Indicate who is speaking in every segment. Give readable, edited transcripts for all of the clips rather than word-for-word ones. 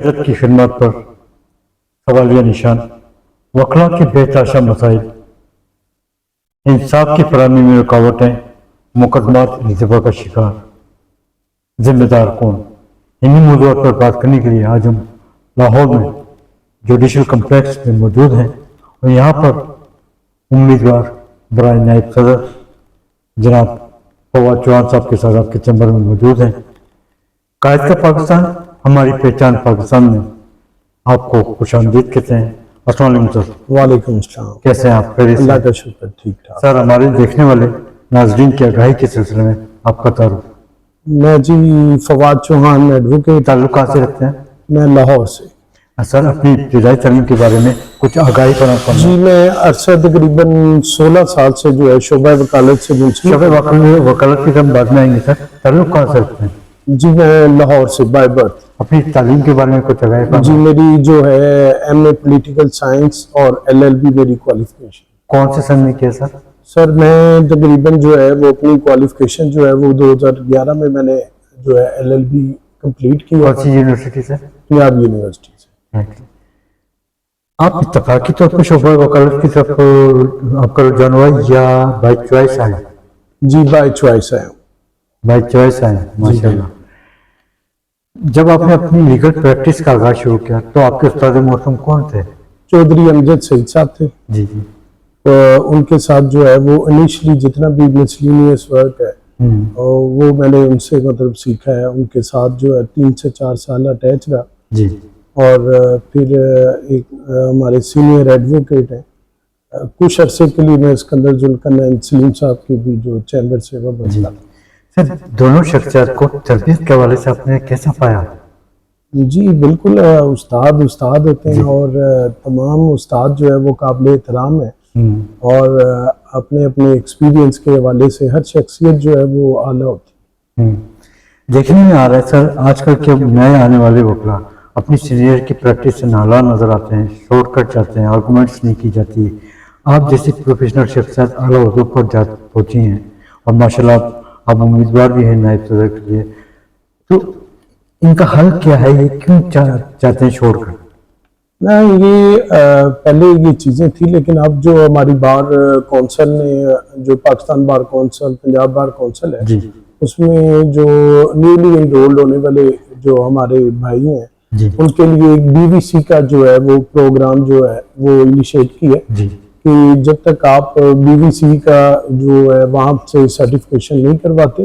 Speaker 1: इज्जत की खिदमत पर सवालिया निशान, वकला के बेतहाशा मसाइल, इंसाफ की फराहमी में रुकावटें, मुकदमात इल्तिफा का शिकार, जिम्मेदार कौन। इन्हीं मौज़ूआत पर बात करने के लिए आज हम लाहौर में जुडिशल कम्प्लेक्स में मौजूद हैं और यहाँ पर उम्मीदवार बराए नायब सदर जनाब फवाद चौहान साहब के साथ आपके चैम्बर में मौजूद हैं। कायद का पाकिस्तान, हमारी पहचान पाकिस्तान में आपको खुशामदीद कहते हैं। अस्सलाम वालेकुम सर।
Speaker 2: वालेकुम अस्सलाम।
Speaker 1: कैसे हैं आप?
Speaker 2: अल्लाह का शुक्र, ठीक ठाक।
Speaker 1: सर, हमारे देखने वाले नाजरीन की आगाही के सिलसिले में आपका तारुफ।
Speaker 2: मैं जी फवाद चौहान एडवोकेट।
Speaker 1: ताल्लुक कहाँ से रखते हैं?
Speaker 2: मैं लाहौर से।
Speaker 1: सर, अपनी इब्तिदाई तालीम के बारे में कुछ आगाही फराहम करना।
Speaker 2: जी मैं अरसा तकरीबन 16 साल से जो है शोबा वकालत से मुंसलिक।
Speaker 1: शोबा वकालत की हम बाद में आएंगे सर। ताल्लुक कहाँ से रखते हैं?
Speaker 2: जी मैं लाहौर से बाय बर्थ।
Speaker 1: अपनी तालीम के बारे में कुछ आगाही?
Speaker 2: जी मेरी जो है MA पॉलिटिकल साइंस और LLB मेरी क्वालिफिकेशन।
Speaker 1: कौन से सन में किया सर?
Speaker 2: सर मैं तकरीबन जो है वो अपनी क्वालिफिकेशन जो है वो 2011 में मैंने जो है LLB कंप्लीट की।
Speaker 1: कौन सी यूनिवर्सिटी से?
Speaker 2: पंजाब यूनिवर्सिटी से।
Speaker 1: आप इत्तफाकी तौर पर शोबा वकालत की तरफ आपका रुझान हुआ या बाय चॉइस आए?
Speaker 2: जी बाय चॉइस आया हूँ।
Speaker 1: बाय चॉइस आए, माशाल्लाह। जब आपने अपनी लीगल प्रैक्टिस का आगाज शुरू किया तो आपके उस्ताद मौसम कौन थे?
Speaker 2: चौधरी अमजद सईद साहब थे।
Speaker 1: जी जी।
Speaker 2: तो उनके साथ जो है वो इनिशियली जितना भी मिसलिनियस वर्क है और वो मैंने उनसे मतलब सीखा है। उनके साथ जो है 3 से 4 साल अटैच रहा
Speaker 1: जी।
Speaker 2: और फिर एक हमारे सीनियर एडवोकेट हैं, कुछ अरसे के लिए मैं सिकंदर जुल्करनैन सलीम साहब की भी जो चैम्बर सेवा बदला।
Speaker 1: सर, दोनों शख्सियत को तरबियत के हवाले से आपने कैसा पाया?
Speaker 2: जी बिल्कुल, उस्ताद होते हैं और तमाम उस्ताद जो है वो काबिल एहतराम है और अपने अपने एक्सपीरियंस के हवाले से हर शख्सियत जो है वो आला होती है।
Speaker 1: देखने में आ रहा है सर, आजकल के नए आने वाले वकला अपनी सीनियर की प्रैक्टिस से नाला नजर आते हैं, शॉर्टकट जाते हैं, आर्गूमेंट्स नहीं की जाती। आप जैसी प्रोफेशनल शख्सियत आला उहदों पर जा पहुंची हैं और माशाल्लाह आप उम्मीदवार भी हैं नायब सदर के लिए, तो इनका हल क्या है? ये क्यों चाहते हैं शॉर्टकट?
Speaker 2: ना ये पहले ये चीज़ें थी, लेकिन अब जो हमारी बार कौंसल ने, जो Pakistan bar council, Punjab bar council है जी, उसमें जो न्यूली इनरोल्ड होने वाले जो हमारे भाई हैं उनके लिए एक BVC का जो है वो प्रोग्राम जो है वो इनिशिएट किया जी, कि जब तक आप BVC का जो है वहाँ से सर्टिफिकेशन नहीं करवाते,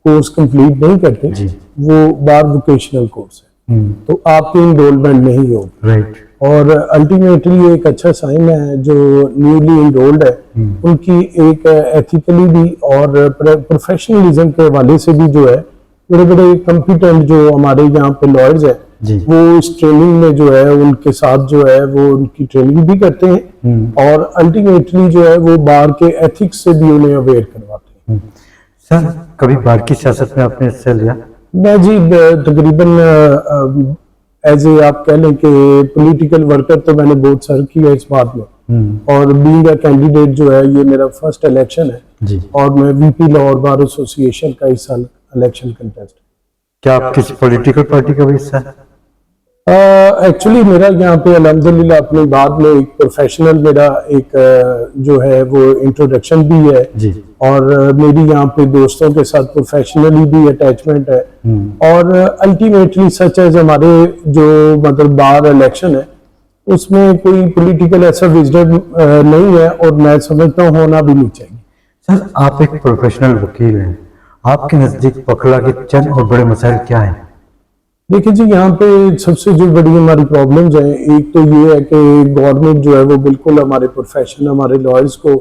Speaker 2: कोर्स कंप्लीट नहीं करते, वो बार वोकेशनल कोर्स है, तो आपकी इनरोलमेंट नहीं होगी। राइट। और अल्टीमेटली एक अच्छा साइन है जो न्यूली इनरोल्ड है उनकी एक एथिकली भी और प्रोफेशनलिज्म के हवाले से भी जो है बड़े बड़े कॉम्पिटेंट जो हमारे यहाँ पे लॉयर्स हैं वो इस ट्रेनिंग में जो है उनके साथ जो है वो उनकी ट्रेनिंग भी करते हैं और अल्टीमेटली जो है वो बार के एथिक्स से भी उन्हें अवेयर करवाते हैं।
Speaker 1: सर, कभी बार की सियासत में आपने हिस्सा लिया?
Speaker 2: मैं जी तकरीबन एज ए आप कह लें कि पॉलिटिकल वर्कर तो मैंने बहुत सर्व किया इस बात में और बीइंग अ कैंडिडेट जो है ये मेरा फर्स्ट इलेक्शन है जी, और मैं VP लाहौर बार एसोसिएशन का इस साल इलेक्शन कंटेस्ट।
Speaker 1: क्या आप किसी पॉलिटिकल पार्टी का भी हिस्सा है?
Speaker 2: एक्चुअली मेरा यहाँ पे अल्हम्दुलिल्लाह अपनी बाद में एक प्रोफेशनल मेरा एक जो है वो इंट्रोडक्शन भी है जी, और मेरी यहाँ पे दोस्तों के साथ प्रोफेशनली भी अटैचमेंट है और अल्टीमेटली सच एज हमारे जो मतलब बार इलेक्शन है उसमें कोई पॉलिटिकल ऐसा विजडम नहीं है और मैं समझता हूँ होना भी नहीं चाहिए।
Speaker 1: सर, आप एक प्रोफेशनल वकील हैं, आपके नजदीक वकला के चंद और बड़े मसाइल क्या हैं?
Speaker 2: देखिए जी, यहाँ पे सबसे जो बड़ी हमारी प्रॉब्लम्स हैं, एक तो ये है कि गवर्नमेंट जो है वो बिल्कुल हमारे प्रोफेशन, हमारे लॉयर्स को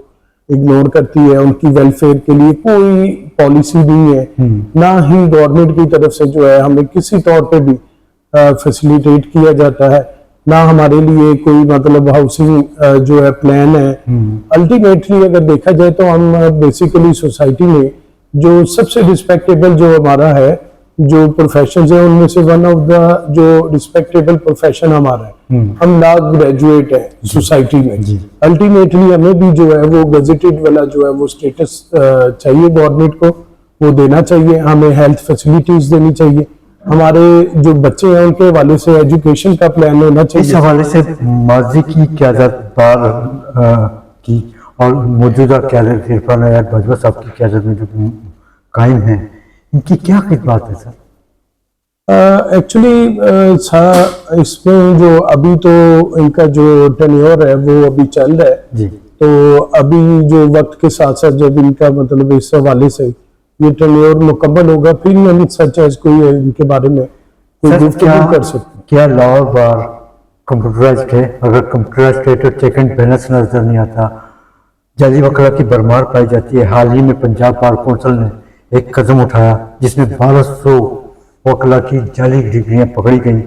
Speaker 2: इग्नोर करती है, उनकी वेलफेयर के लिए कोई पॉलिसी नहीं है, ना ही गवर्नमेंट की तरफ से जो है हमें किसी तौर पे भी फैसिलिटेट किया जाता है, ना हमारे लिए कोई मतलब हाउसिंग जो है प्लान है। अल्टीमेटली अगर देखा जाए तो हम बेसिकली सोसाइटी में जो सबसे रिस्पेक्टेबल जो हमारा है जो प्रोफेशन है उनमें से वन ऑफ द जो रिस्पेक्टेबल प्रोफेशन हमारा है, हम लॉ ग्रेजुएट है सोसाइटी में। अल्टीमेटली हमें भी जो है वो गजेटेड वाला जो है वो स्टेटस चाहिए, गवर्नमेंट को वो देना चाहिए, हमें हेल्थ फैसिलिटीज देनी चाहिए हमारे जो बच्चे हैं उनके हवाले से एजुकेशन का प्लान होना
Speaker 1: इस
Speaker 2: चाहिए।
Speaker 1: हवाले से माजी की क़यादत बार की और मौजूदा क़यादत इरफान हयात बाजवा साहब की क़यादत में जो कायम है, इनकी क्या खिदमत है सर?
Speaker 2: एक्चुअली इसमें जो अभी तो इनका जो टेन्योर है वो अभी चल रहा है
Speaker 1: जी,
Speaker 2: तो अभी जो वक्त के साथ साथ जब इनका मतलब इस हवाले से ये टेन्योर मुकम्मल होगा फिर हम सच एज कोई इनके बारे में कोई
Speaker 1: सर
Speaker 2: गुफ्तगू कर सकते
Speaker 1: क्या लाहौर बार कंप्यूटराइज्ड है? अगर कंप्यूटराइज्ड है तो चेक एंड बैलेंस नजर नहीं आता, जाली वकला की भरमार पाई जाती है। हाल ही में पंजाब बार कौंसिल ने एक कदम उठाया जिसमें 1200 वकला की जाली डिग्रियां पकड़ी गई।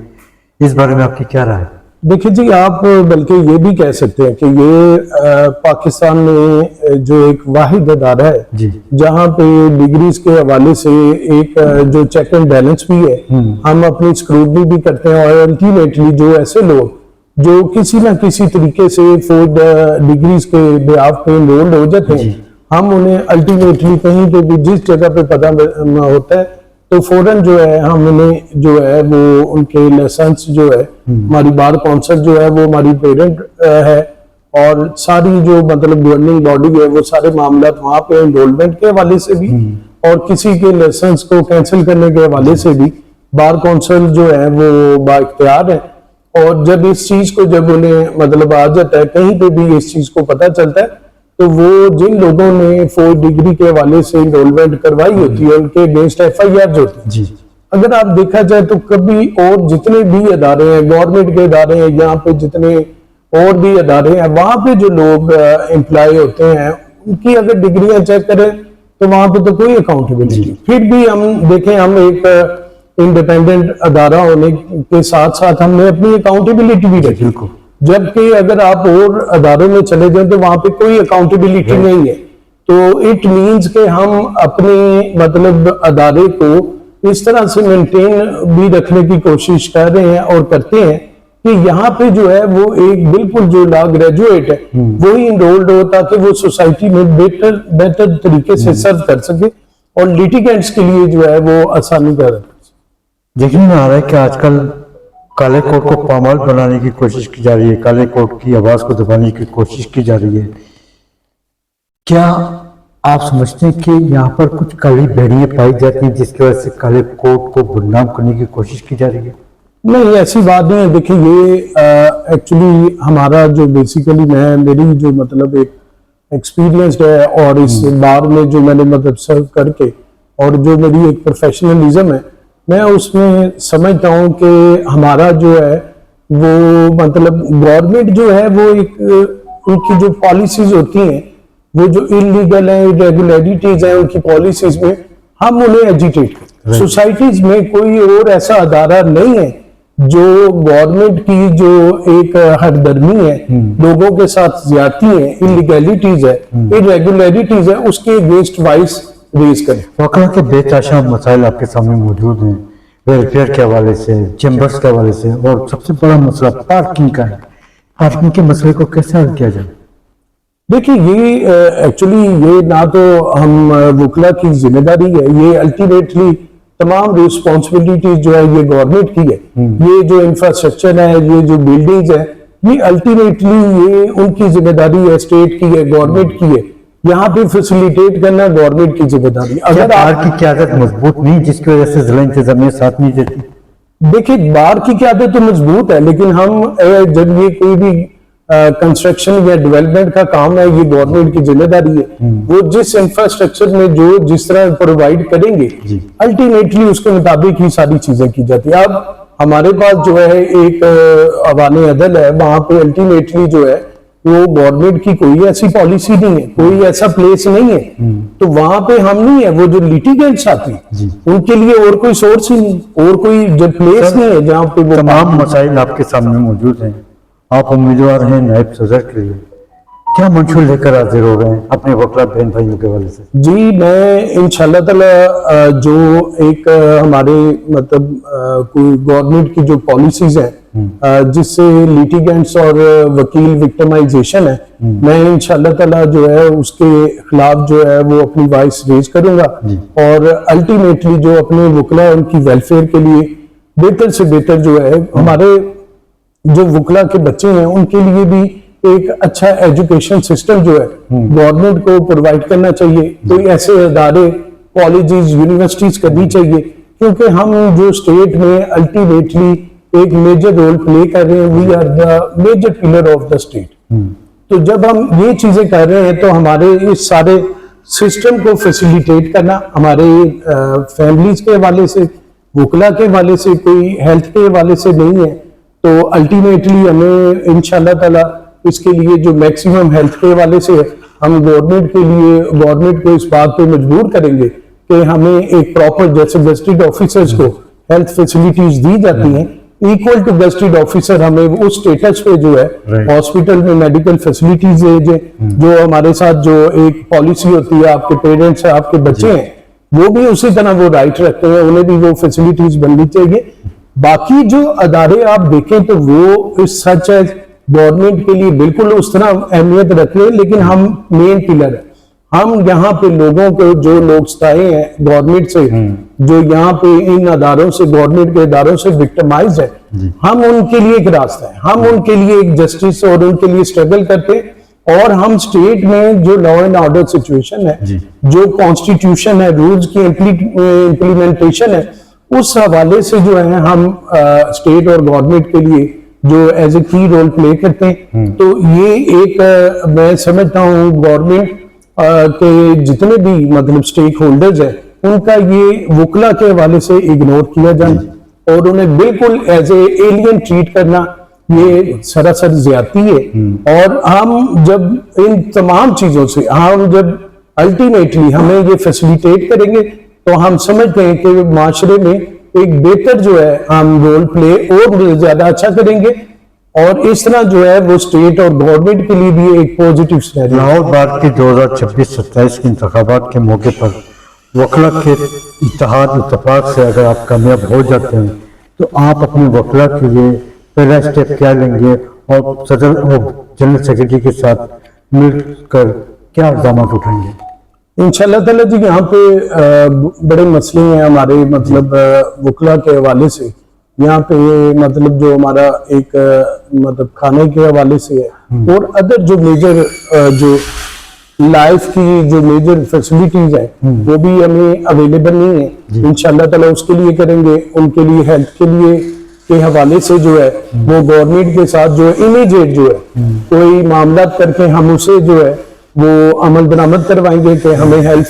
Speaker 1: इस बारे में आपकी क्या राय है?
Speaker 2: देखिए जी, आप बल्कि ये भी कह सकते हैं कि ये पाकिस्तान में जो एक वाहिद अदारा है
Speaker 1: जी,
Speaker 2: जहाँ पे डिग्रीज के हवाले से एक जो चेक एंड बैलेंस भी है, हम अपनी स्क्रूटनी भी करते हैं और अल्टीमेटली जो ऐसे लोग जो किसी ना किसी तरीके से फोर्ड डिग्रीज के बिहाफ पे एनरोल्ड हो जाते हैं, हम उन्हें अल्टीमेटली कहीं पे भी जिस जगह पे पता होता है तो फौरन जो है हम उन्हें जो है वो उनके लाइसेंस जो है, हमारी बार कौंसिल जो है वो हमारी पेरेंट है और सारी जो मतलब गवर्निंग बॉडी है वो सारे मामला वहाँ पे एनरोलमेंट के हवाले से भी और किसी के लाइसेंस को कैंसिल करने के हवाले से भी बार कौंसिल जो है वो बाइख्तियार है। और जब इस चीज को जब उन्हें मतलब आ जाता है, कहीं पे भी इस चीज को पता चलता है, तो वो जिन लोगों ने 4 डिग्री के हवाले से एनरोलमेंट करवाई होती है उनके अगेंस्ट FIR होती है।
Speaker 1: जी,
Speaker 2: अगर आप देखा जाए तो कभी और जितने भी अदारे हैं, गवर्नमेंट के अदारे हैं, यहाँ पे जितने और भी अदारे हैं, वहां पे जो लोग एम्प्लॉय होते हैं उनकी अगर डिग्रियां चेक करें तो वहां पे तो कोई अकाउंटेबिलिटी। फिर भी हम देखें, हम एक इंडिपेंडेंट अदारा होने के साथ साथ हमने अपनी अकाउंटेबिलिटी भी रखी।
Speaker 1: बिल्कुल।
Speaker 2: जबकि अगर आप और अदारों में चले जाएं तो वहां पे कोई अकाउंटेबिलिटी नहीं है। तो इट मींस कि हम अपने मतलब अदारे को इस तरह से मेंटेन भी रखने की कोशिश कर रहे हैं और करते हैं कि यहाँ पे जो है वो एक बिल्कुल जो लॉ ग्रेजुएट है वो ही इनरोल्ड हो ताकि वो सोसाइटी में बेहतर तरीके से सर्व कर सके और लिटिगेंट्स के लिए जो है वो आसानी कर सके।
Speaker 1: देखने में आ रहा है कि आजकल काले कोट को पामाल बनाने की कोशिश की जा रही है, काले कोट की आवाज को दबाने की कोशिश की जा रही है। क्या आप समझते हैं कि यहाँ पर कुछ काली भेड़ियां पाई जाती हैं जिसकी वजह से काले कोट को बदनाम करने की कोशिश की जा रही है?
Speaker 2: नहीं, ऐसी बात नहीं है। देखिए, ये एक्चुअली हमारा जो बेसिकली मेरी जो मतलब एक एक्सपीरियंस्ड है और इस बार में जो मैंने मतलब सर्व करके और जो मेरी एक प्रोफेशनलिज्म है, मैं उसमें समझता हूँ कि हमारा जो है वो मतलब गवर्नमेंट जो है वो एक उनकी जो पॉलिसीज होती हैं वो जो इलीगल है, इरेगुलरिटीज है उनकी पॉलिसीज में हम उन्हें एजिटेट करते हैं। सोसाइटीज में कोई और ऐसा अदारा नहीं है जो गवर्नमेंट की जो एक हरदर्मी है, लोगों के साथ ज्यादती है, इलीगैलिटीज है, इरेगुलरिटीज है, उसके अगेंस्ट वॉइस रेज करें।
Speaker 1: वकला के बेतहाशा मसाइल आपके सामने मौजूद हैं, वेलफेयर के हवाले से, चैम्बर्स के हवाले से, और सबसे बड़ा मसला पार्किंग का है। पार्किंग के मसले को कैसे हल किया जाए?
Speaker 2: देखिए, ये एक्चुअली ये ना तो हम वकला की जिम्मेदारी है, ये अल्टीमेटली तमाम रिस्पॉन्सिबिलिटी जो है ये गवर्नमेंट की है। ये जो इंफ्रास्ट्रक्चर है, ये जो बिल्डिंग्स है, ये अल्टीमेटली ये उनकी जिम्मेदारी है, स्टेट की है, गवर्नमेंट की है। यहाँ पे फैसिलिटेट करना गवर्नमेंट की जिम्मेदारी।
Speaker 1: अगर बार की क़यादत मजबूत नहीं जिसकी वजह से जिला इंतजामिया साथ नहीं देती?
Speaker 2: देखिए, बार की क़यादत तो मजबूत है, लेकिन हम जब ये कोई भी कंस्ट्रक्शन या डेवलपमेंट का काम है, ये गवर्नमेंट की जिम्मेदारी है। वो जिस इंफ्रास्ट्रक्चर में जो जिस तरह प्रोवाइड करेंगे अल्टीमेटली उसके मुताबिक ही सारी चीजें की जाती है। अब हमारे पास जो है एक अवाने अदल है, वहां पे अल्टीमेटली जो है वो गवर्नमेंट की कोई ऐसी पॉलिसी नहीं है, कोई ऐसा प्लेस नहीं है, तो वहां पे हम नहीं है। वो जो लिटिगेंट्स आते हैं उनके लिए और कोई सोर्स ही नहीं, और कोई जो प्लेस नहीं है जहाँ पे वो
Speaker 1: तमाम मसाइल आपके सामने मौजूद हैं। आप उम्मीदवार हैं नायब सदर के लिए, क्या मंशूर लेकर हाजिर हो रहे हैं अपने वकला बहन भाइयों के वाले से?
Speaker 2: जी, मैं इंशाल्लाह ताला जो एक हमारे मतलब कोई गवर्नमेंट की जो पॉलिसीज है जिससे लिटिगेंट्स और वकील विक्टिमाइजेशन है, मैं इंशाल्लाह ताला जो है उसके खिलाफ जो है वो अपनी वॉइस रेज करूंगा और अल्टीमेटली जो अपने वकला उनकी वेलफेयर के लिए बेहतर से बेहतर जो है हमारे जो वकला के बच्चे हैं उनके लिए भी एक अच्छा एजुकेशन सिस्टम जो है गवर्नमेंट को प्रोवाइड करना चाहिए। कोई ऐसे इदारे कॉलेजेस यूनिवर्सिटीज करनी चाहिए, क्योंकि हम जो स्टेट में अल्टीमेटली एक मेजर रोल प्ले कर रहे हैं, we are the major pillar of the state. तो जब हम ये चीजें कर रहे हैं तो हमारे इस सारे सिस्टम को फैसिलिटेट करना हमारे फैमिलीज के हवाले से, वकला के हवाले से, कोई हेल्थ के हवाले से नहीं है। तो अल्टीमेटली हमें इंशाल्लाह ताला इसके लिए जो मैक्सिमम हेल्थ के हवाले से है, हम गवर्नमेंट को इस बात पे मजबूर करेंगे कि हमें एक प्रॉपर, जैसे गजेटेड ऑफिसर्स को हेल्थ फैसिलिटीज दी जाती हैं, इक्वल टू गजेटेड ऑफिसर हमें उस स्टेटस पे जो है हॉस्पिटल में मेडिकल फैसिलिटीज है, जो हमारे साथ जो एक पॉलिसी होती है, आपके पेरेंट्स है, आपके बच्चे हैं, वो भी उसी तरह वो राइट रखते हैं, उन्हें भी वो फैसिलिटीज बननी चाहिए। बाकी जो अदारे आप देखें तो वो इस सच है गवर्नमेंट के लिए बिल्कुल उस तरह अहमियत रखते हैं, लेकिन हम मेन पिलर है। हम यहाँ पे लोगों को, जो लोग सताए हैं गवर्नमेंट से, जो यहाँ पे इन अदारों से, गवर्नमेंट के अदारों से विक्टिमाइज है, हम उनके लिए एक रास्ता है, हम उनके लिए एक जस्टिस और उनके लिए स्ट्रगल करते हैं। और हम स्टेट में जो लॉ एंड ऑर्डर सिचुएशन है, जो कॉन्स्टिट्यूशन है, रूल्स की इम्प्लीमेंटेशन है, उस हवाले से जो है हम स्टेट और गवर्नमेंट के लिए जो एज ए की रोल प्ले करते हैं। तो ये एक मैं समझता हूँ गवर्नमेंट के जितने भी मतलब स्टेक होल्डर्स हैं, उनका ये वकला के हवाले से इग्नोर किया जाना और उन्हें बिल्कुल एज ए एलियन ट्रीट करना, ये सरासर ज्यादती है। और हम जब इन तमाम चीजों से हम जब अल्टीमेटली हमें ये फैसिलिटेट करेंगे, तो हम समझते हैं कि माशरे में एक बेहतर जो है हम रोल प्ले और ज्यादा अच्छा करेंगे, और इस तरह जो है वो स्टेट और गवर्नमेंट के लिए भी एक पॉजिटिव सिनेरियो।
Speaker 1: लाहौर बार के 2026-27 के इंतखाबात के मौके पर वकला के इत्तेहाद इत्तेफाक से अगर आप कामयाब हो जाते हैं, तो आप अपने वकला के लिए पहला स्टेप क्या लेंगे और सदर और जनरल सेक्रेटरी के साथ मिलकर क्या इक़दाम उठाएंगे?
Speaker 2: इंशाल्लाह ताला जी, यहाँ पे बड़े मसले हैं हमारे मतलब वकला के हवाले से। यहाँ पे मतलब जो हमारा एक मतलब खाने के हवाले से है और अदर जो मेजर जो लाइफ की जो मेजर फैसिलिटीज है वो भी हमें अवेलेबल नहीं है। इंशाल्लाह ताला उसके लिए करेंगे, उनके लिए हेल्थ के लिए के हवाले से जो है वो गवर्नमेंट के साथ जो इमीडिएट जो है कोई मामला करके हम उसे जो है वो अमल दरामद करवाएंगे कि हमें हेल्थ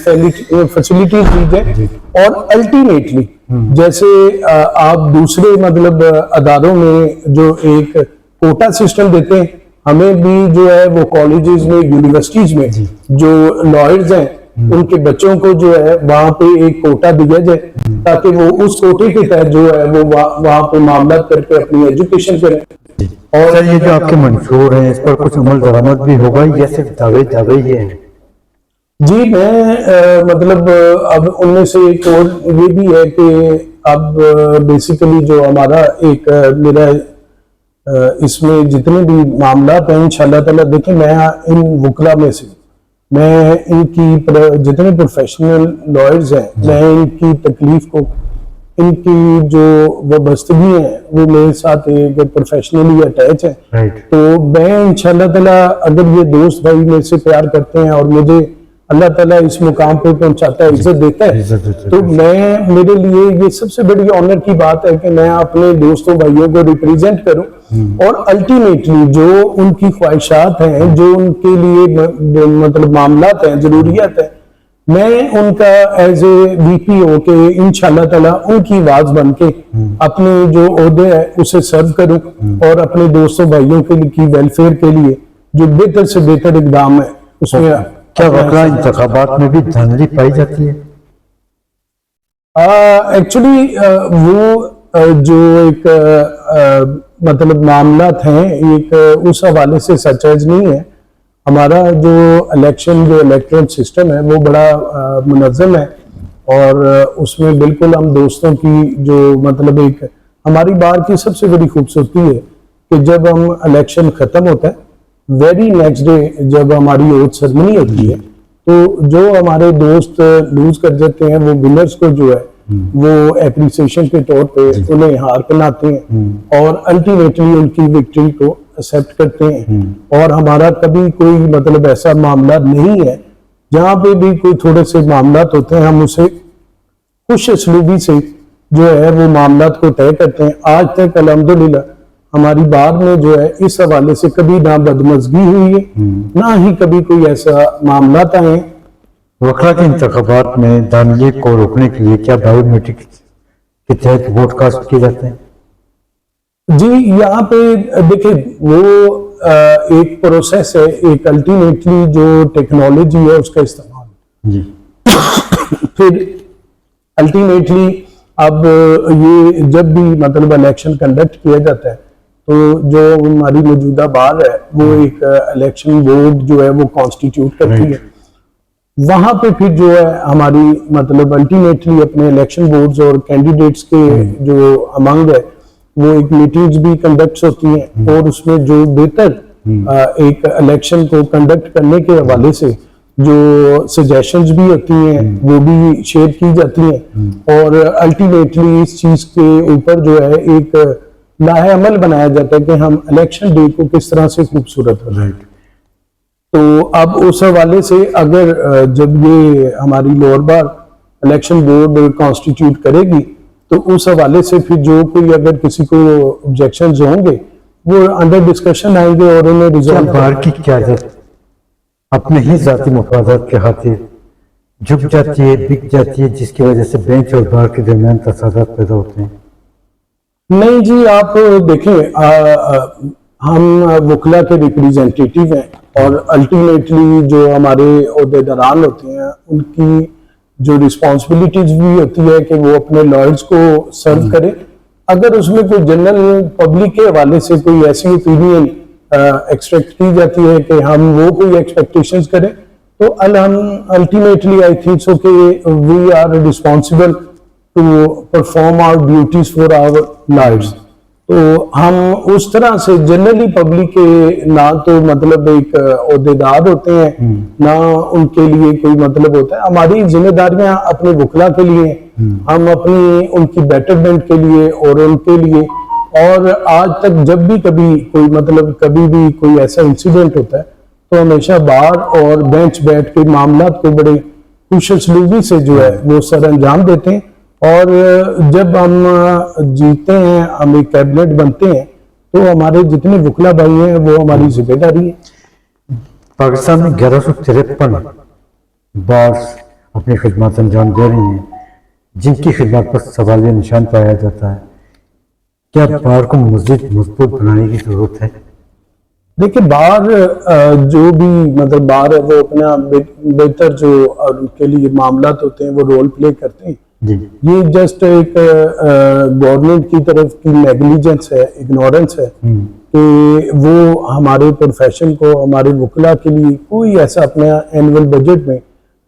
Speaker 2: फैसिलिटीज दी जाए। और अल्टीमेटली जैसे आप दूसरे मतलब अदारों में जो एक कोटा सिस्टम देते हैं, हमें भी जो है वो कॉलेजेस में, यूनिवर्सिटीज में जो लॉयर्स हैं उनके बच्चों को जो है वहां पे एक कोटा दिया जाए, ताकि वो उस कोटे के तहत जो है वो वहां पे मामला करके अपनी एजुकेशन करें।
Speaker 1: और ये जो आपके मंशूर हैं, इस पर कुछ अमल दरामद भी होगा या सिर्फ दावे ही हैं?
Speaker 2: जी, मैं मतलब अब उनमें से एक और ये भी है कि अब बेसिकली जो हमारा एक मेरा इसमें जितने भी मामला हैं इंशाल्लाह ताला, देखिए मैं इन वकला में से मैं इनकी जितने प्रोफेशनल लॉयर्स हैं, मैं इनकी तकलीफ को, इनकी जो वाबस्तगी है वो मेरे साथ एक प्रोफेशनली अटैच है। तो मैं इंशाल्लाह ताला, अगर ये दोस्त भाई मेरे से प्यार करते हैं और मुझे अल्लाह ताला इस मुकाम पे पहुंचाता है, इज्जत देता है, तो मैं, मेरे लिए ये सबसे बड़ी ऑनर की बात है कि मैं अपने दोस्तों भाइयों को रिप्रेजेंट करूं और अल्टीमेटली जो उनकी ख्वाहिशात हैं, जो उनके लिए मतलब मामलात हैं, जरूरियात हैं, मैं उनका एज ए वीपी होके इंशाल्लाह ताला उनकी आवाज बन के अपने जो ओहदे है उसे सर्व करूं और अपने दोस्तों भाइयों के लिए की वेलफेयर के लिए जो बेहतर से बेहतर इकदाम है उसमें।
Speaker 1: क्या वकला इंतखाबात में भी धांधली पाई जाती है?
Speaker 2: एक्चुअली वो जो एक मतलब मामला हैं, एक उस हवाले से सचेज नहीं है। हमारा जो इलेक्ट्रल सिस्टम है वो बड़ा मुनज़्ज़म है, और उसमें बिल्कुल हम दोस्तों की जो मतलब एक हमारी बार की सबसे बड़ी खूबसूरती है कि जब हम इलेक्शन ख़त्म होता है, वेरी नेक्स्ट डे जब हमारी ओथ सेरेमनी होती है, तो जो हमारे दोस्त लूज कर जाते हैं वो विनर्स को जो है वो एप्रिसिएशन के तौर पे उन्हें हार पहनाते हैं और अल्टीमेटली उनकी विक्ट्री को एक्सेप्ट करते हैं। और हमारा कभी कोई मतलब ऐसा मामला नहीं है, जहाँ पे भी कोई थोड़े से मामला होते हैं हम उसे खुश असलूबी से जो है वो मामला को तय करते हैं। आज तक अल्हम्दुलिल्लाह हमारी बार में जो है इस हवाले से कभी ना बदमज़गी हुई है, ना ही कभी कोई ऐसा मामला आए।
Speaker 1: वकला के इंतखाबात में धांधली को रोकने के लिए क्या बायोमेट्रिक के तहत वोट कास्ट किए जाते हैं?
Speaker 2: जी, यहाँ पे देखिए वो एक प्रोसेस है, एक अल्टीमेटली जो टेक्नोलॉजी है उसका इस्तेमाल
Speaker 1: जी।
Speaker 2: फिर अल्टीमेटली अब ये जब भी मतलब इलेक्शन कंडक्ट किया जाता है तो जो हमारी मौजूदा बार है वो एक इलेक्शन बोर्ड जो है वो कॉन्स्टिट्यूट करती है। वहां पे फिर जो है हमारी मतलब अल्टीमेटली अपने इलेक्शन बोर्ड्स और कैंडिडेट्स के जो अमंग है वो एक मीटिंग्स भी कंडक्ट होती हैं, और उसमें जो बेहतर एक इलेक्शन को कंडक्ट करने के हवाले से जो सजेशंस भी होती हैं वो भी शेयर की जाती हैं, और अल्टीमेटली इस चीज के ऊपर जो है एक लाहे अमल बनाया जाता है कि हम इलेक्शन डे को किस तरह से खूबसूरत बनाएं। तो अब उस हवाले से अगर जब ये हमारी लोअर बार इलेक्शन बोर्ड कॉन्स्टिट्यूट करेगी तो उस हवाले से फिर जो कोई अगर किसी को ऑब्जेक्शंस होंगे वो अंडर डिस्कशन आएंगे और उन्हें रिजॉल्व।
Speaker 1: बार की क्या अपने ही जाती मफादात के खातिर झुक जाती है, बिक जाती है, जिसकी वजह से बेंच और बार के दरमियान तसादात पैदा होते हैं?
Speaker 2: नहीं जी, आप देखें हम वकला के रिप्रेजेंटेटिव हैं, और अल्टीमेटली जो हमारे ओहदेदारान होते हैं उनकी जो रिस्पॉन्सिबिलिटीज भी होती है कि वो अपने लॉयर्स को सर्व करें। अगर उसमें कोई जनरल पब्लिक के हवाले से कोई ऐसी ओपिनियन एक्सपेक्ट की जाती है कि हम वो कोई एक्सपेक्टेशंस करें, तो अल्टीमेटली आई थिंक सो कि we are responsible to perform our duties for our lives. तो हम उस तरह से जनरली पब्लिक के ना तो मतलब एक ओहदेदार होते हैं ना उनके लिए कोई मतलब होता है। हमारी जिम्मेदारियां अपने वकला के लिए, हम अपनी उनकी बेटरमेंट के लिए और उनके लिए, और आज तक जब भी कभी कोई मतलब कभी भी कोई ऐसा इंसिडेंट होता है तो हमेशा बार और बेंच बैठ के मामला को बड़े खुशअस्लूबी से जो है वो सर अंजाम देते हैं, और जब हम जीतते हैं, हम एक कैबिनेट बनते हैं, तो हमारे जितने वकला भाई हैं वो हमारी जिम्मेदारी है।
Speaker 1: पाकिस्तान में 1153 बार अपनी खिदमत अंजाम दे रही हैं, जिनकी खिदमत पर सवालिया निशान पाया जाता है। क्या बार को मज़ीद मजबूत बनाने की जरूरत है?
Speaker 2: देखिए, बार जो भी मतलब बार है वो अपना बेहतर जो उनके लिए मामला होते हैं वो रोल प्ले करते हैं। ये जस्ट एक गवर्नमेंट की तरफ की नेग्लिजेंस है, इग्नोरेंस है कि वो हमारे प्रोफेशन को, हमारे वकला के लिए कोई ऐसा अपने एनुअल बजट में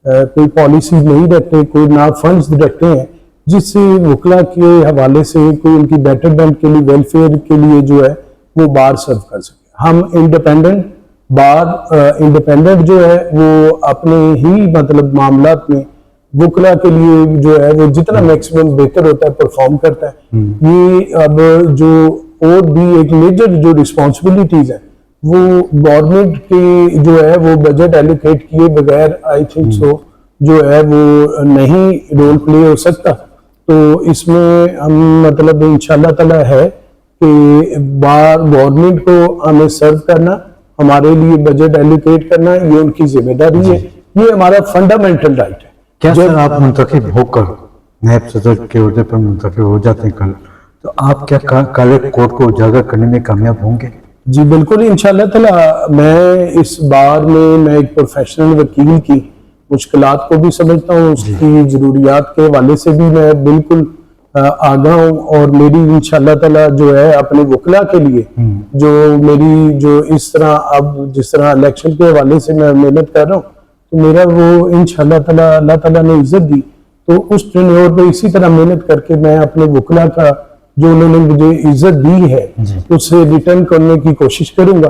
Speaker 2: कोई पॉलिसी नहीं रखते, कोई ना फंड्स रखते हैं जिससे वकला के हवाले से कोई उनकी बेटरमेंट के लिए, वेलफेयर के लिए जो है वो बार सर्व कर सके। हम इंडिपेंडेंट बार इंडिपेंडेंट जो है वो अपने ही मतलब मामलात में वकला के लिए जो है वो जितना मैक्सिमम बेहतर होता है परफॉर्म करता है। ये अब जो और भी एक मेजर जो रिस्पॉन्सिबिलिटीज है वो गवर्नमेंट की जो है वो बजट एलोकेट किए बगैर आई थिंक सो जो है वो नहीं रोल प्ले हो सकता। तो इसमें हम मतलब इंशाल्लाह ताला है कि बार गवर्नमेंट को हमें सर्व करना, हमारे लिए बजट एलोकेट करना, ये उनकी जिम्मेदारी है, ये हमारा फंडामेंटल राइट है।
Speaker 1: क्या सर आप मुंतखब होकर नायब सदर के ओहदे पर मुंतखब हो जाते हैं कल, तो आप क्या काले कोट को उजागर करने में कामयाब होंगे?
Speaker 2: जी बिल्कुल, इंशाल्लाह ताला मैं इस बार में मैं एक प्रोफेशनल वकील की मुश्किलात को भी समझता हूँ, उसकी जरूरियात के हवाले से भी मैं बिल्कुल आगा हूँ और मेरी इंशाल्लाह ताला जो है अपने वकला के लिए जो मेरी जो इस तरह अब जिस तरह इलेक्शन के हवाले से मैं मेहनत कर रहा हूँ, तो मेरा वो इंशाल्लाह ताला अल्लाह ताला ने इज्जत दी, तो उस टेन्योर पे इसी तरह मेहनत करके मैं अपने वकला का जो उन्होंने मुझे इज्जत दी है उससे रिटर्न करने की कोशिश करूंगा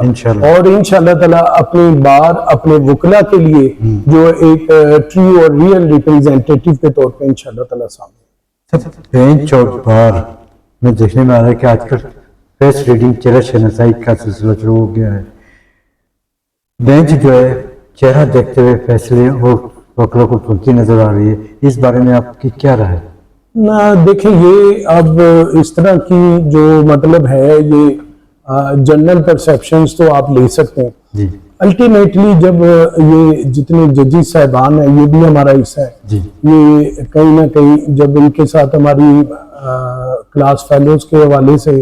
Speaker 2: और इंशाल्लाह ताला अपनी बार अपने वकला के लिए जो एक ट्रू और रियल रिप्रेजेंटेटिव के तौर पे इंशाल्लाह ताला सामने।
Speaker 1: बेंच और बार में देखने में आ रहा है कि आजकल फेस रीडिंग चेहरा शनासाई का सिलसिला शुरू हो गया है। बेंच जो है चेहरा देखते हुए फैसले और वकीलों को सुनती नजर आ रही है, इस बारे में आपकी क्या राय है?
Speaker 2: ना देखें, ये अब इस तरह की जो मतलब है ये जनरल परसेप्शंस तो आप ले सकते हैं जी। अल्टीमेटली जब ये जितने जजेस साहबान हैं, ये भी हमारा हिस्सा है जी। ये कहीं ना कहीं जब इनके साथ हमारी क्लास फेलोज के हवाले से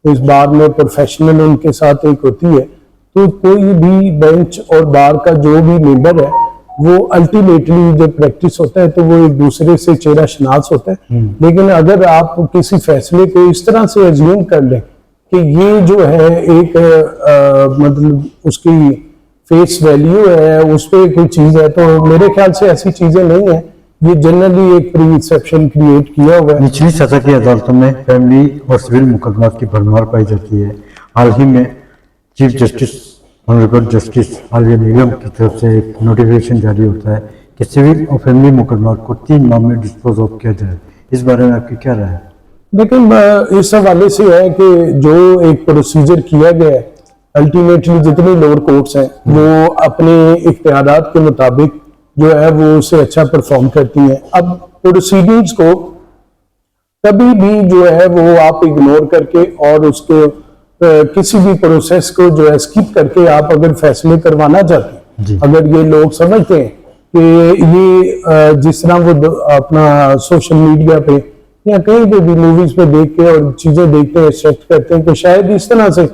Speaker 2: इस बार में प्रोफेशनल उनके साथ एक होती है, तो कोई भी बेंच और बार का जो भी मेंबर है वो अल्टीमेटली जब प्रैक्टिस होता है तो वो एक दूसरे से चेहरा शनास होता है। लेकिन अगर आप किसी फैसले को इस तरह से एज्यूम कर लें कि ये जो है एक मतलब उसकी फेस वैल्यू है, उस पर कोई चीज है, तो मेरे ख्याल से ऐसी चीजें नहीं है। ये जनरली एक प्रीसेप्शन क्रिएट किया हुआ है।
Speaker 1: निचली सतह की अदालतों में फैमिली और सिविल मुकदमात की भरमार पाई जाती है। हाल ही में chief justice honourable justice Aliya Neelam की तरफ से एक नोटिफिकेशन जारी होता है कि सिविल और फैमिली मुकदमात को 3 माह में डिस्पोज ऑफ किया जाए। इस बारे में आपकी क्या राय है?
Speaker 2: लेकिन इस हवाले से है कि जो एक प्रोसीजर किया गया है, अल्टीमेटली जितनी लोअर कोर्ट्स हैं वो अपने इख्तियारात के मुताबिक जो है वो उसे अच्छा परफॉर्म करती हैं। अब प्रोसीडिंग्स को कभी भी जो है वो आप इग्नोर करके और उसके किसी भी प्रोसेस को जो है स्किप करके आप अगर फैसले करवाना चाहते हैं, अगर ये लोग समझते हैं कि ये जिस तरह वो अपना सोशल मीडिया पे या कहीं पे भी मूवीज पे देख के और चीजें देखते हैं एक्सपेक्ट करते हैं कि शायद इस तरह से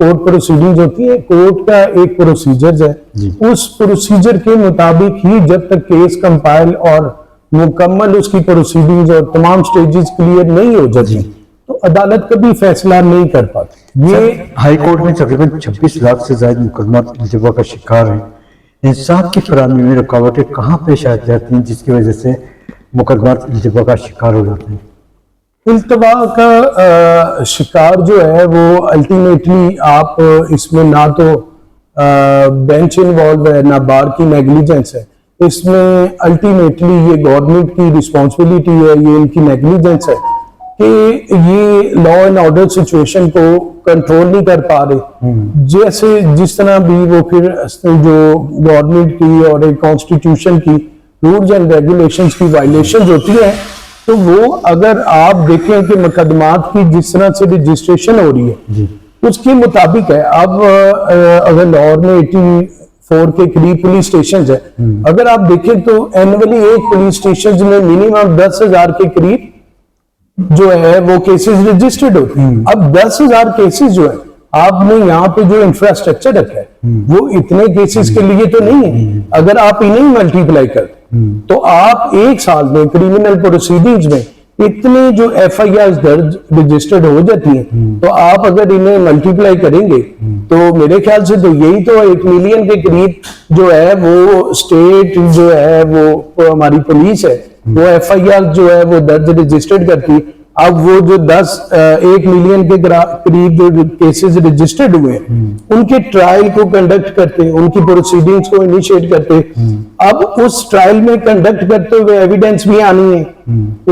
Speaker 2: कोर्ट प्रोसीडिंग्स होती है, कोर्ट का एक प्रोसीजर है, उस प्रोसीजर के मुताबिक ही जब तक केस कंपाइल और मुकम्मल उसकी प्रोसीडिंग्स और तमाम स्टेजेस क्लियर नहीं हो जाती तो अदालत कभी फैसला नहीं कर पाती। ये
Speaker 1: हाई कोर्ट में तकरीबन 26 लाख से ज्यादा मुकदमा इल्तिवा का शिकार है। इंसाफ की फराहमी में रुकावटें कहाँ पेश आ जाती हैं जिसकी वजह से मुकदमा इल्तिवा का शिकार हो जाते हैं?
Speaker 2: इल्तिवा का शिकार जो है वो अल्टीमेटली आप इसमें ना तो बेंच इन्वॉल्व है ना बार की नेग्लिजेंस है, इसमें अल्टीमेटली ये गवर्नमेंट की रिस्पॉन्सिबिलिटी है, ये इनकी नेग्लिजेंस है कि ये लॉ एंड ऑर्डर सिचुएशन को कंट्रोल नहीं कर पा रहे। जैसे जिस तरह भी वो फिर जो गवर्नमेंट की और एक कॉन्स्टिट्यूशन की रूल्स एंड रेगुलेशंस की वायलेशन होती है, तो वो अगर आप देखें कि मुकदमात की जिस तरह से रजिस्ट्रेशन हो रही है उसके मुताबिक है। अब अगर लाहौर में 84 के करीब पुलिस स्टेशन है, अगर आप देखें तो एनुअली एक पुलिस स्टेशन में मिनिमम 10,000 के करीब जो है वो केसेस रजिस्टर्ड होते हैं। अब 10,000 केसेस जो है आपने यहाँ पे जो इंफ्रास्ट्रक्चर रखा है वो इतने केसेस के लिए तो नहीं है। अगर आप इन्हें मल्टीप्लाई कर तो आप एक साल में क्रिमिनल प्रोसीडिंग्स में इतने जो FIR दर्ज रजिस्टर्ड हो जाती हैं, तो आप अगर इन्हें मल्टीप्लाई करेंगे तो मेरे ख्याल से तो यही तो 1 मिलियन के करीब जो है वो स्टेट जो है वो हमारी पुलिस है वो FIR जो है वो दर्ज रजिस्टर्ड करती। अब वो जो 1 मिलियन के करीब जो केसेस रजिस्टर्ड हुए उनके ट्रायल को कंडक्ट करते, उनकी प्रोसीडिंग्स को इनिशिएट करते। अब उस ट्रायल में कंडक्ट करते हुए एविडेंस भी आनी है,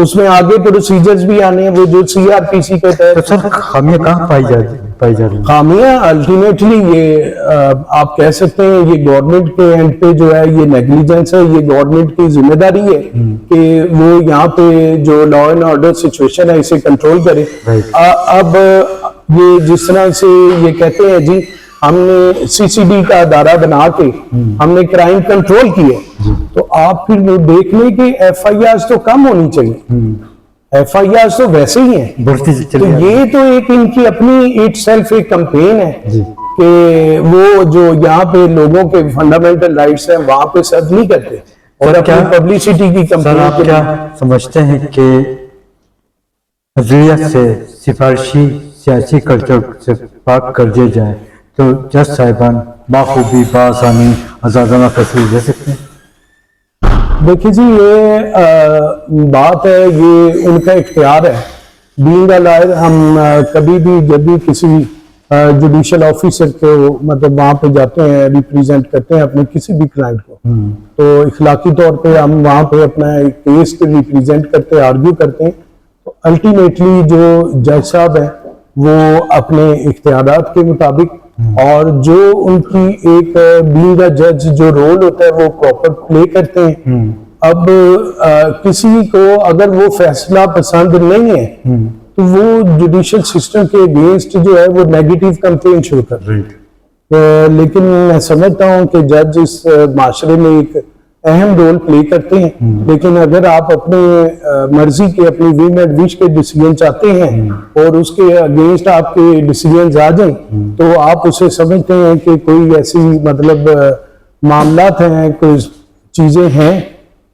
Speaker 2: उसमें आगे प्रोसीजर्स भी आने हैं, वो जो CRPC के तहत।
Speaker 1: तो सर खामियां कहाँ पाई जा रही?
Speaker 2: खामियां अल्टीमेटली ये आप कह सकते हैं ये गवर्नमेंट के एंड पे जो है ये नेग्लिजेंस है, ये गवर्नमेंट की जिम्मेदारी है कि वो यहाँ पे जो लॉ एंड ऑर्डर सिचुएशन है इसे कंट्रोल करे। अब ये जिस तरह से ये कहते हैं जी हमने CCD का अदारा बना के हमने क्राइम कंट्रोल किया, तो आप फिर वो देख लें कि FIR तो कम होनी चाहिए। FIR तो वैसे ही है, तो ये तो एक इनकी अपनी इटसेल्फ एक कैंपेन है कि वो जो यहाँ पे लोगों के फंडामेंटल राइट्स हैं वहां पे सर्व नहीं करते और अपनी पब्लिसिटी की कैंपेन।
Speaker 1: आप क्या समझते हैं कि अदलिया से सिफारिशी सियासी कल्चर से पाक कर दिया जाए तो जज साहिबान बाखूबी बासानी आज़ादाना फैसले ले सकते हैं।
Speaker 2: देखिए जी, ये बात है, ये उनका इख्तियार है। बीइंग अ लॉयर, हम कभी भी जब भी किसी जुडिशियल ऑफिसर को मतलब वहाँ पे जाते हैं, रिप्रेजेंट करते हैं अपने किसी भी क्लाइंट को, तो इखलाकी तौर पे हम वहाँ पे अपना एक केस को रिप्रेजेंट करते हैं, आर्ग्यू करते हैं। तो अल्टीमेटली जो जज साहब हैं वो अपने इख्तियारात के मुताबिक और जो उनकी एक बीइंग अ जज जो रोल होता है वो प्रॉपर प्ले करते हैं। अब किसी को अगर वो फैसला पसंद नहीं है तो वो जुडिशियल सिस्टम के अगेंस्ट जो है वो नेगेटिव कंप्लेंट शुरू कर रहे हैं। लेकिन मैं समझता हूँ कि जज इस माशरे में एक अहम रोल प्ले करते हैं। लेकिन अगर आप अपने मर्जी के, अपनी विम एंड विश के डिसीजन चाहते हैं और उसके अगेंस्ट आपके डिसीजन आ जाए तो आप उसे समझते हैं कि कोई ऐसी मतलब मामलात हैं, कोई चीजें हैं,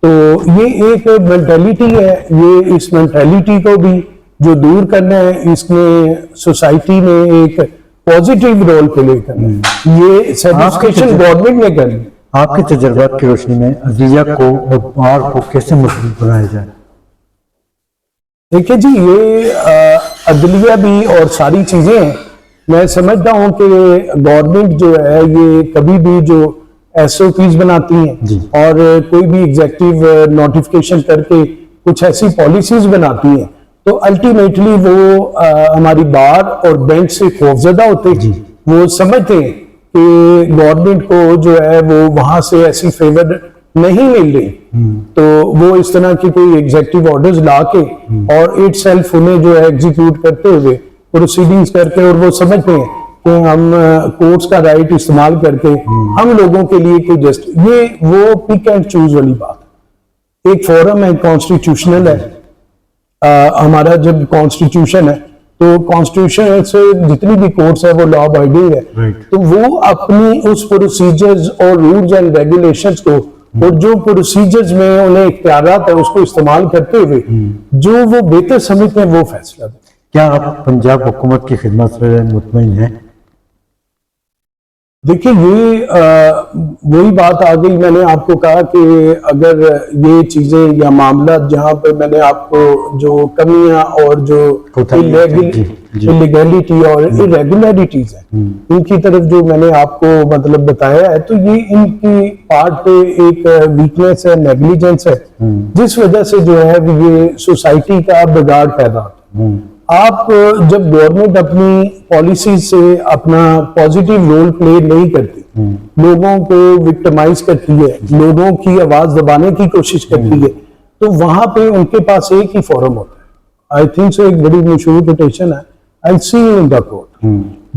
Speaker 2: तो ये एक मेंटालिटी है। ये इस मेंटालिटी को भी जो दूर करना है, इसमें सोसाइटी में एक पॉजिटिव रोल प्ले करना है। ये सेटिस्फेक्शन गवर्नमेंट ने करनी।
Speaker 1: आपके तजर्बात की रोशनी में अदलिया को और बार को कैसे मजबूत बनाया जाए?
Speaker 2: देखिए जी, ये अदलिया भी और सारी चीजें हैं। मैं समझता हूँ कि गवर्नमेंट जो है ये कभी भी जो SOPs बनाती हैं और कोई भी एग्जेक्टिव नोटिफिकेशन करके कुछ ऐसी पॉलिसीज बनाती हैं तो अल्टीमेटली वो हमारी बार और बेंच से खौफजदा होते हैं। वो समझते हैं कि गवर्नमेंट को जो है वो वहां से ऐसी फेवर नहीं मिल रही, तो वो इस तरह की कोई एग्जेक्टिव ऑर्डर्स ला के और इट सेल्फ उन्हें जो है एग्जीक्यूट करते हुए प्रोसीडिंग्स करके, और वो समझते हैं कि हम कोर्ट्स का राइट इस्तेमाल करके हम लोगों के लिए कोई जस्ट, ये वो पिक एंड चूज वाली बात है। एक फोरम है, कॉन्स्टिट्यूशनल है, हमारा जब कॉन्स्टिट्यूशन है तो कॉन्स्टिट्यूशन से जितनी भी कोर्ट्स है वो लॉ अबाइडिंग है। तो वो अपनी उस प्रोसीजर्स और रूल्स एंड रेगुलेशंस को और जो प्रोसीजर्स में उन्हें इख्तियारात है उसको इस्तेमाल करते हुए जो वो बेहतर समझते हैं वो फैसला दें।
Speaker 1: क्या आप पंजाब हुकूमत की खिदमत से मुतमईन हैं?
Speaker 2: देखिए, ये वही बात आ गई, मैंने आपको कहा कि अगर ये चीजें या मामला जहां पे मैंने आपको जो कमियां और जो इलीगैलिटी और इरेगुलरिटीज है इनकी तरफ जो मैंने आपको मतलब बताया है, तो ये इनकी पार्ट पे एक वीकनेस है, नेग्लिजेंस है, जिस वजह से जो है ये सोसाइटी का बिगाड़ पैदा होता है। आप जब गवर्नमेंट अपनी पॉलिसी से अपना पॉजिटिव रोल प्ले नहीं करती, लोगों को विक्टिमाइज करती है, लोगों की आवाज दबाने की कोशिश करती है, तो वहां पे उनके पास एक ही फोरम होता है। आई थिंक सो एक बड़ी मशहूर कोटेशन है, आई सी यू इन द कोर्ट।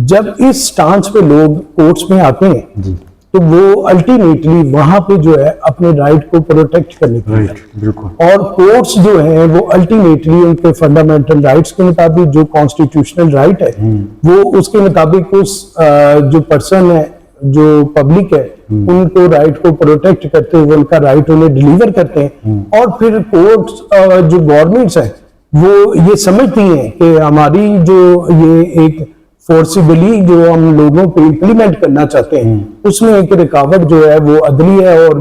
Speaker 2: जब इस स्टांस पे लोग कोर्ट्स में आते हैं तो वो अल्टीमेटली वहां पे जो है अपने राइट को प्रोटेक्ट करने के लिए, और कोर्ट्स जो है वो अल्टीमेटली उनके फंडामेंटल राइट्स के मुताबिक जो कॉन्स्टिट्यूशनल राइट है वो उसके मुताबिक उस जो पर्सन है, जो पब्लिक है, उनको राइट को प्रोटेक्ट करते हुए उनका राइट उन्हें डिलीवर करते हैं। और फिर कोर्ट्स जो गवर्नमेंट्स है वो ये समझती हैं कि हमारी जो ये एक फोर्सिबली जो हम लोगों पे इम्प्लीमेंट करना चाहते हैं उसमें एक रुकावट जो है वो अदली है और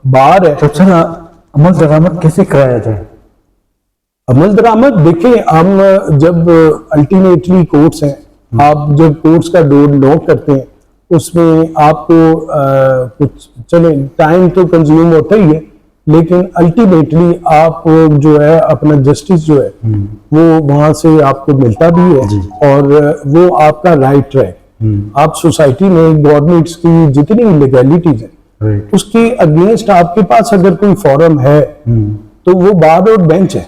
Speaker 2: बार है।
Speaker 1: तो सर, अमल दरामद कैसे कराया जाए?
Speaker 2: अमल दरामद देखिए, हम जब अल्टीमेटली कोर्ट्स हैं, आप जब कोर्ट्स का डोर नॉक करते हैं उसमें आपको कुछ चले टाइम तो कंज्यूम होता ही है, लेकिन अल्टीमेटली आप जो है अपना जस्टिस जो है वो वहां से आपको मिलता भी है और वो आपका राइट ट्रैक। आप सोसाइटी में गवर्नमेंट्स की जितनी लीगैलिटीज है उसके अगेंस्ट आपके पास अगर कोई फॉरम है तो वो बार और बेंच है।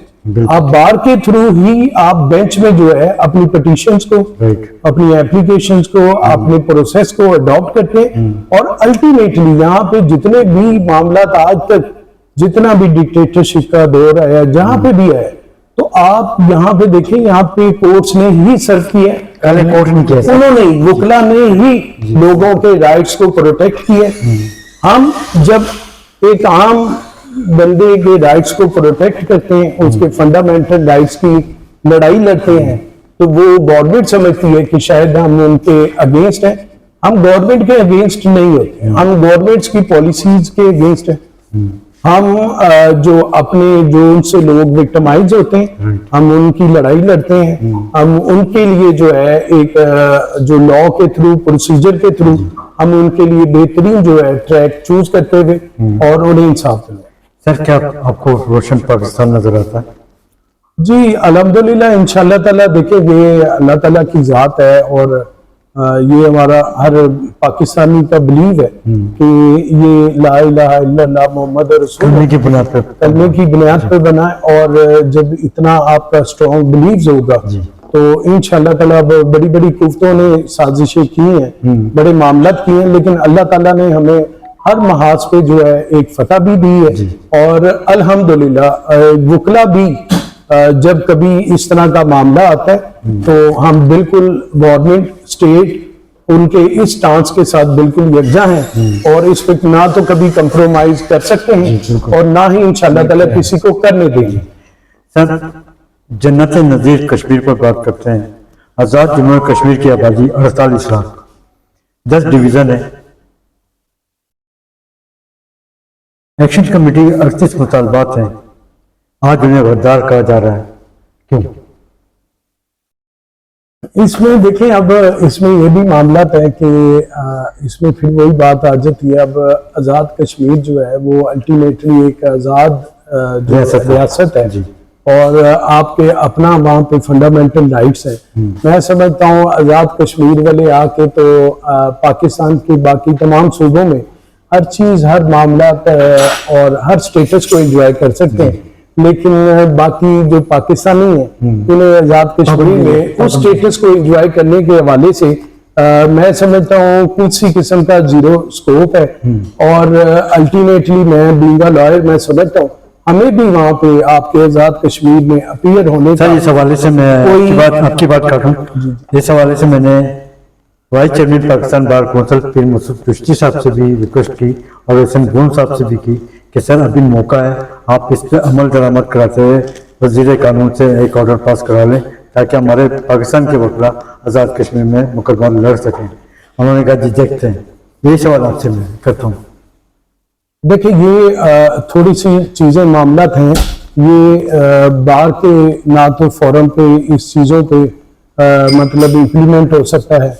Speaker 2: आप बार के थ्रू ही आप बेंच में जो है अपनी पिटीशंस को, अपनी एप्लीकेशंस को, अपने प्रोसेस को अडॉप्ट करते हैं और अल्टीमेटली यहाँ पे जितने भी मामला आज तक जितना भी डिक्टेटरशिप का दौर आया जहां पे भी है, तो आप यहाँ पे देखें, यहाँ पे कोर्ट्स ने ही सर्व किया,
Speaker 1: कोर्ट ने किया,
Speaker 2: उन्होंने वकला ने ही लोगों के राइट्स को प्रोटेक्ट किए। हम जब एक आम बंदे के राइट्स को प्रोटेक्ट करते हैं, उसके फंडामेंटल राइट्स की लड़ाई लड़ते हैं तो वो गवर्नमेंट समझती है कि शायद हम उनके अगेंस्ट हैं। हम गवर्नमेंट के अगेंस्ट नहीं होते, हम गवर्नमेंट्स की पॉलिसीज के अगेंस्ट हैं। हम जो अपने जो उनसे लोग विक्टिमाइज होते हैं हम उनकी लड़ाई लड़ते हैं। हम उनके लिए जो है एक जो लॉ के थ्रू, प्रोसीजर के थ्रू हम उनके लिए बेहतरीन जो है ट्रैक चूज करते हुए और उन्हें इंसाफ दें।
Speaker 1: सर क्या आपको रोशन पाकिस्तान नजर आता है?
Speaker 2: जी अल्हम्दुलिल्लाह, इंशाल्लाह ताला देखेंगे, अल्लाह ताला की जात है और ये हमारा हर पाकिस्तानी का बिलीव है कि ये ला इलाहा इल्लल्लाह मोहम्मद रसूल
Speaker 1: कलमे की बुनियाद पर
Speaker 2: कलमे की बुनियाद पर बना है। और जब इतना आपका स्ट्रॉन्ग बिलीव होगा तो इंशाल्लाह ताला बड़ी बड़ी कुफ्तों ने साजिशें की हैं, बड़े मामलात किए हैं, लेकिन अल्लाह ताला ने हमें हर महाज पे जो है एक फतह भी दी है। और अल्हम्दुलिल्लाह वकला भी जब कभी इस तरह का मामला आता है तो हम बिल्कुल गवर्नमेंट स्टेट उनके इस स्टांस के साथ बिल्कुल यकजा हैं और इस पर ना तो कभी कंप्रोमाइज कर सकते हैं और ना ही इंशाल्लाह ताला किसी को करने देंगे।
Speaker 1: सर जन्नत नज़ीर कश्मीर पर बात करते हैं। आज़ाद जम्मू कश्मीर की आबादी 48 लाख, 10 डिवीजन है। एक्शन कमेटी 38 मुतालबात हैं, आज उन्हें गद्दार कहा जा रहा है, क्यों?
Speaker 2: इसमें देखें, अब इसमें यह भी मामला है कि इसमें फिर वही बात आ जाती है। अब आज़ाद कश्मीर जो है वो अल्टीमेटली एक आज़ाद जो रियासत है और आपके अपना वहाँ पे फंडामेंटल राइट्स है। मैं समझता हूँ आज़ाद कश्मीर वाले आके तो पाकिस्तान के बाकी तमाम सूबों में हर चीज़, हर मामला और हर स्टेटस को एंजॉय कर सकते हैं, लेकिन बाकी जो पाकिस्तानी है उन्हें आज़ाद कश्मीर में उस स्टेटस को एंजॉय करने के हवाले से मैं समझता हूँ कुछ सी किस्म का जीरो स्कोप है। और अल्टीमेटली मैं बीइंग अ लॉयर मैं समझता हूँ हमें भी वहाँ पे आपके आज़ाद कश्मीर में अपीयर होने
Speaker 1: का इस हवाले से मैं आपकी बात काटूं, इस हवाले से मैंने vice chairman Pakistan bar council पीर मसूद चिश्ती साहब से भी रिक्वेस्ट की और एहसन गोन साहब से भी की कि सर अभी मौका है, आप इस पर अमल दरामद कराते हुए वजीर कानून से एक ऑर्डर पास करा लें ताकि हमारे पाकिस्तान के वकला आज़ाद कश्मीर में मुकदमा लड़ सकें। उन्होंने कहा जी देखते हैं। यही सवाल आपसे मैं करता हूँ।
Speaker 2: देखिए ये थोड़ी सी चीज़ें मामलात हैं, ये बार के ना तो फोरम पे इस चीज़ों पे मतलब इम्प्लीमेंट हो सकता है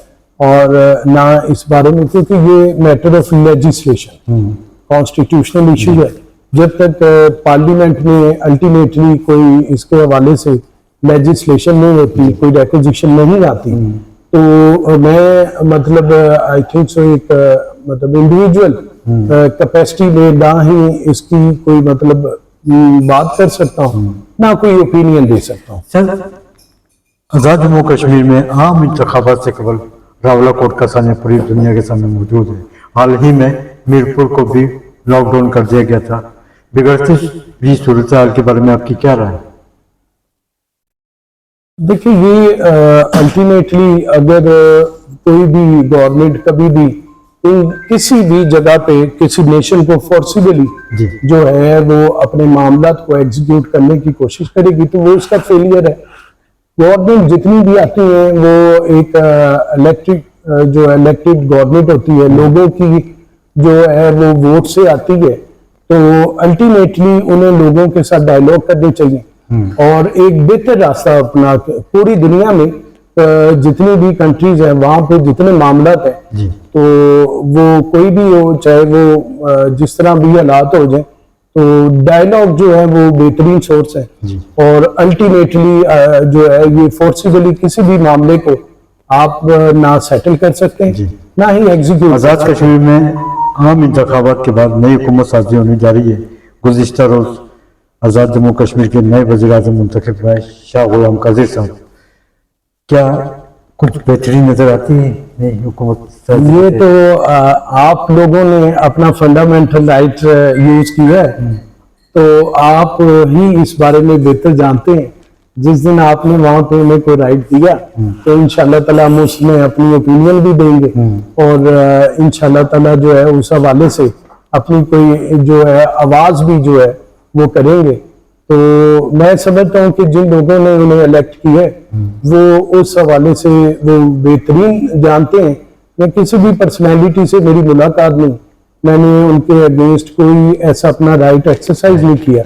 Speaker 2: और ना इस बारे में, क्योंकि ये matter of legislation constitutional issue है। जब तक पार्लियामेंट में अल्टीमेटली कोई इसके हवाले से लेजिस्लेशन नहीं होती, कोई रेक्विजिशन नहीं आती, तो मैं मतलब आई थिंक सो एक मतलब इंडिविजुअल कैपेसिटी में ना ही इसकी कोई मतलब बात कर सकता हूँ, ना कोई ओपिनियन दे सकता हूँ।
Speaker 1: सर आज़ाद जम्मू कश्मीर में आम इंतखाबात से कबल रावलाकोट का सानिया पूरी दुनिया के सामने मौजूद है। हाल ही में मीरपुर को भी लॉकडाउन कर दिया गया था। बिगड़ती हुई सूरत हाल के बारे में आपकी क्या राय है?
Speaker 2: देखिए ये अल्टीमेटली अगर कोई भी गवर्नमेंट कभी भी किसी भी जगह पे किसी नेशन को फोर्सिबली जो है वो अपने मामलात को एग्जीक्यूट करने की कोशिश करेगी तो वो उसका फेलियर है। गवर्नमेंट जितनी भी आती है वो एक इलेक्टेड गवर्नमेंट होती है, लोगों की जो है वो वोट से आती है, तो अल्टीमेटली उन्हें लोगों के साथ डायलॉग करनी चाहिए और एक बेहतर रास्ता अपना पूरी दुनिया में जितनी भी कंट्रीज हैं वहां पे जितने मामलात हैं तो वो कोई भी हो, चाहे वो जिस तरह भी हालात हो जाए, तो डायलॉग जो है वो बेहतरीन सोर्स है और अल्टीमेटली जो है ये फोर्सिबली किसी भी मामले को आप ना सेटल कर सकते हैं ना ही एग्जीक्यूट।
Speaker 1: आज़ाद कश्मीर में आम इंतखाबात के बाद नई हुकूमत साजी होने जा रही है। गुज़िश्ता रोज आज़ाद जम्मू कश्मीर के नए वज़ीर आज़म मुंतखब हुए शाह गुलाम कादिर साहब, क्या कुछ बेहतरीन नजर आती है नई हुकूमत?
Speaker 2: ये तो आप लोगों ने अपना फंडामेंटल राइट यूज किया है तो आप ही इस बारे में बेहतर जानते हैं। जिस दिन आपने वहां पे उन्हें कोई राइट दिया तो इंशाल्लाह ताला हम उसमें अपनी ओपिनियन भी देंगे और इंशाल्लाह ताला जो है उस हवाले से अपनी कोई जो है आवाज भी जो है वो करेंगे। तो मैं समझता हूँ कि जिन लोगों ने उन्हें इलेक्ट किया है वो उस हवाले से वो बेहतरीन जानते हैं। मैं किसी भी पर्सनैलिटी से मेरी मुलाकात नहीं, मैंने उनके अगेंस्ट कोई ऐसा अपना राइट एक्सरसाइज नहीं किया।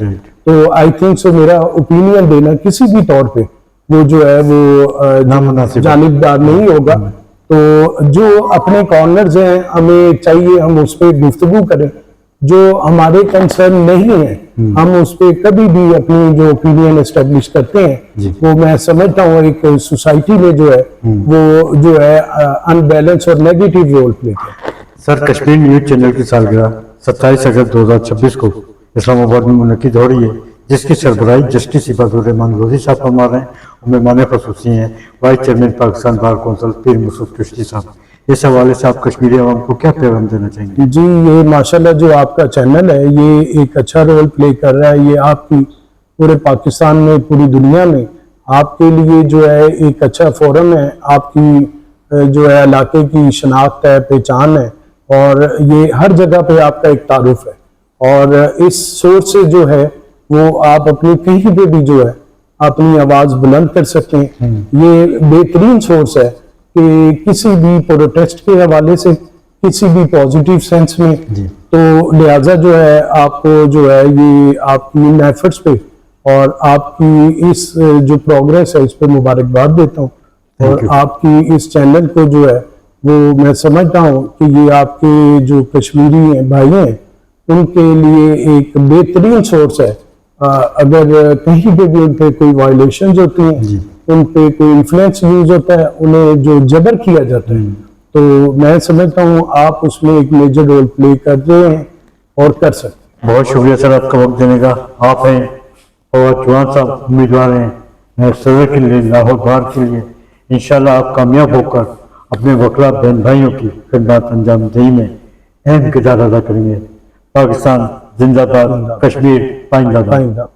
Speaker 2: तो आई थिंक सो मेरा ओपिनियन देना किसी भी तौर पे वो जो है वो
Speaker 1: नामुनासिब
Speaker 2: जानिबदार नहीं होगा। तो जो अपने कॉर्नर्स हैं हमें चाहिए हम उस पर गुफ्तगू करें, जो हमारे कंसर्न नहीं है हम उस पर कभी भी अपनी जो ओपिनियन एस्टेब्लिश करते हैं वो मैं समझता हूँ एक सोसाइटी में जो है वो जो है अनबैलेंस और नेगेटिव रोल प्ले करता है।
Speaker 1: सर, कश्मीर न्यूज चैनल की सालगिरह 27 अगस्त 2026 को इस्लामाबाद में मुनक्किद हो रही है, जिसकी सरबराही जस्टिस इबादुर्रहमान रोजी साहब फरमा रहे हैं और मेहमान खसूसी हैं vice chairman Pakistan bar council पीर मसूद चिश्ती साहब। इस हवाले से आप कश्मीरी आवाम को क्या पैगाम देना चाहेंगे?
Speaker 2: जी, ये माशाल्लाह जो आपका चैनल है ये एक अच्छा रोल प्ले कर रहा है। ये आपकी पूरे पाकिस्तान में पूरी दुनिया में आपके लिए जो है एक अच्छा फोरम है, आपकी जो है इलाके की शनाख्त है, पहचान है और ये हर जगह पे आपका एक तारुफ है। और इस सोच से जो है वो आप अपनी कहीं पे भी जो है अपनी आवाज़ बुलंद कर सकें। ये बेहतरीन सोर्स है कि किसी भी प्रोटेस्ट के हवाले से किसी भी पॉजिटिव सेंस में, तो लिहाजा जो है आपको जो है ये आपकी इन एफर्ट्स पे और आपकी इस जो प्रोग्रेस है इस पे मुबारकबाद देता हूँ। और आपकी इस चैनल को जो है वो मैं समझता हूँ कि ये आपके जो कश्मीरी भाई हैं उनके लिए एक बेहतरीन सोर्स है। अगर कहीं पे भी उन पे कोई वायलेशन होती हैं, उन पे कोई इन्फ्लुएंस यूज होता है, उन्हें जो जबर किया जाता है, तो मैं समझता हूँ आप उसमें एक मेजर रोल प्ले कर रहे हैं और कर सकते हैं।
Speaker 1: बहुत शुक्रिया सर आपका वक्त देने का। आप हैं और चौहान साहब उम्मीदवार हैं सदर के लिए, लाहौर बार के लिए। इंशाल्लाह आप कामयाब होकर अपने वकला बहन भाइयों की खिदमत अंजाम दही में अहम किरदार अदा करेंगे। पाकिस्तान जिंदाबाद, कश्मीर पाइंदाबाद।